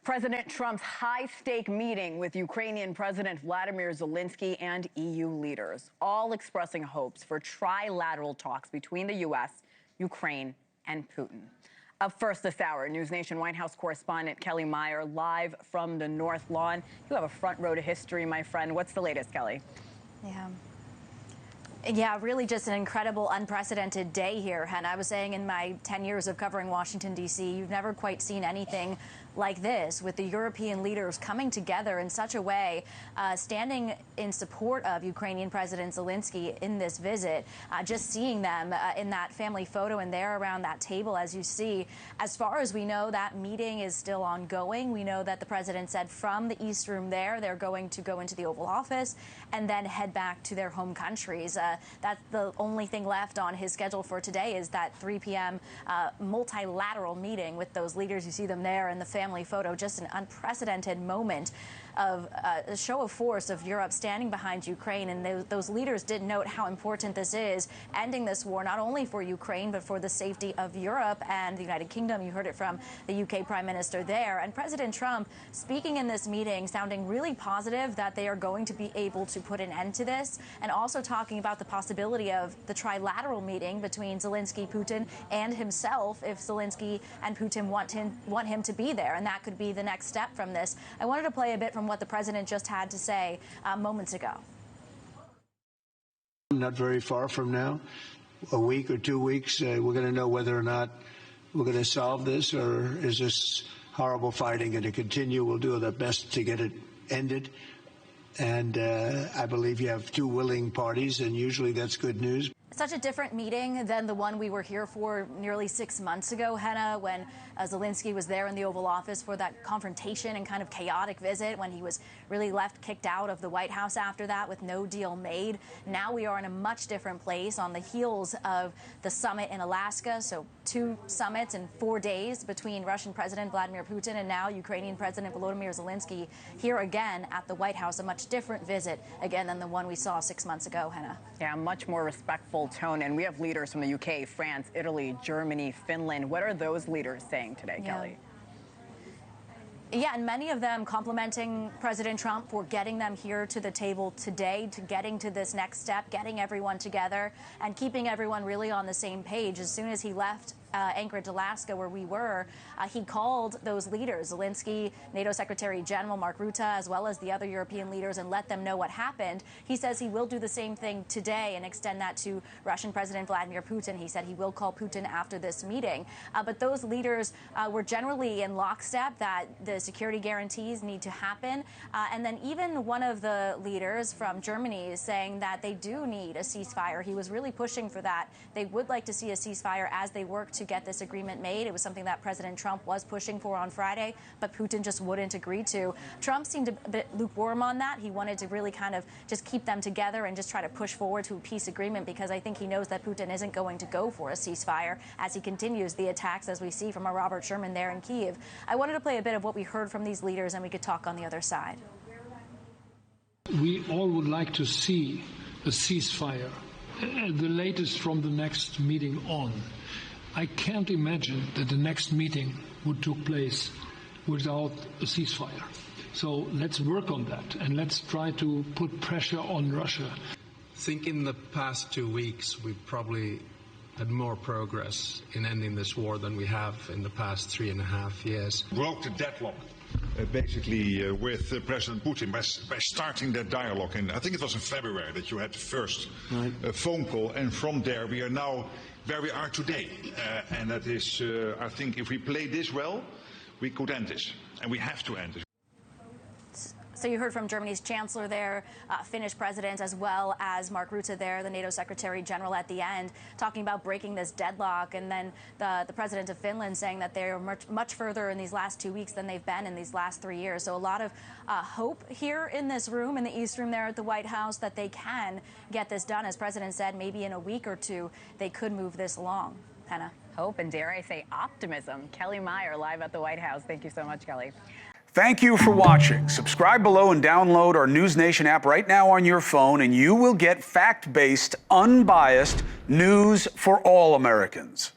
President Trump's high-stake meeting with Ukrainian President Vladimir Zelenskyy and EU leaders, all expressing hopes for trilateral talks between the U.S., Ukraine, and Putin. Up first this hour, NewsNation White House correspondent Kelly Meyer live from the North Lawn. You have a front row to history, my friend. What's the latest, Kelly? Yeah, really just an incredible, unprecedented day here. And I was saying in my 10 years of covering Washington, D.C., you've never quite seen anything like this, with the European leaders coming together in such a way, standing in support of Ukrainian President Zelenskyy in this visit. Just seeing them in that family photo and there around that table, as you see. As far as we know, that meeting is still ongoing. We know that the president said from the East Room there, they're going to go into the Oval Office and then head back to their home countries. That's the only thing left on his schedule for today, is that 3 p.m. Multilateral meeting with those leaders. You see them there in the family photo. Just an unprecedented moment of a show of force of Europe standing behind Ukraine. And those leaders did note how important this is, ending this war, not only for Ukraine, but for the safety of Europe and the United Kingdom. You heard it from the UK Prime Minister there. And President Trump speaking in this meeting, sounding really positive that they are going to be able to put an end to this, and also talking about the possibility of the trilateral meeting between Zelenskyy, Putin, and himself, if Zelenskyy and Putin want him to be there. And that could be the next step from this. I wanted to play a bit from what the president just had to say moments ago. Not very far from now, a week or 2 weeks, we're going to know whether or not we're going to solve this, or is this horrible fighting going to continue. We'll do our best to get it ended. And I believe you have two willing parties, and usually that's good news. Such a different meeting than the one we were here for nearly 6 months ago, Henna, when Zelenskyy was there in the Oval Office for that confrontation and kind of chaotic visit, when he was really kicked out of the White House after that with no deal made. Now we are in a much different place on the heels of the summit in Alaska. So 2 summits in 4 days between Russian President Vladimir Putin and now Ukrainian President Volodymyr Zelenskyy here again at the White House. A much different visit, again, than the one we saw 6 months ago, Henna. Yeah, much more respectful tone. And we have leaders from the UK, France, Italy, Germany, Finland. What are those leaders saying today, Kelly? Yeah, and many of them complimenting President Trump for getting them here to the table today, to getting to this next step, getting everyone together and keeping everyone really on the same page. As soon as he left Anchorage, Alaska, where we were, he called those leaders, Zelenskyy, NATO Secretary General Mark Rutte, as well as the other European leaders, and let them know what happened. He says he will do the same thing today and extend that to Russian President Vladimir Putin. He said he will call Putin after this meeting. But those leaders were generally in lockstep that the security guarantees need to happen. And then even one of the leaders from Germany is saying that they do need a ceasefire. He was really pushing for that. They would like to see a ceasefire as they work to get this agreement made. It was something that President Trump was pushing for on Friday, but Putin just wouldn't agree to. Trump seemed a bit lukewarm on that. He wanted to really kind of just keep them together and just try to push forward to a peace agreement, because I think he knows that Putin isn't going to go for a ceasefire as he continues the attacks, as we see from a Robert Sherman there in Kyiv. I wanted to play a bit of what we heard from these leaders, and we could talk on the other side. We all would like to see a ceasefire, the latest from the next meeting on. I can't imagine that the next meeting would take place without a ceasefire. So let's work on that, and let's try to put pressure on Russia. I think in the past 2 weeks, we've probably had more progress in ending this war than we have in the past 3.5 years. Broke the deadlock, basically, with President Putin by starting that dialogue. And I think it was in February that you had the first phone call, and from there we are now where we are today. And that is, I think, if we play this well, we could end this, and we have to end this. So you heard from Germany's chancellor there, Finnish president, as well as Mark Rutte there, the NATO Secretary General, at the end, talking about breaking this deadlock. And then the president of Finland saying that they're much further in these last 2 weeks than they've been in these last 3 years. So a lot of hope here in this room, in the East Room there at the White House, that they can get this done. As President said, maybe in a week or 2, they could move this along. Henna. Hope, and dare I say optimism. Kelly Meyer live at the White House. Thank you so much, Kelly. Thank you for watching. Subscribe below and download our NewsNation app right now on your phone, and you will get fact-based, unbiased news for all Americans.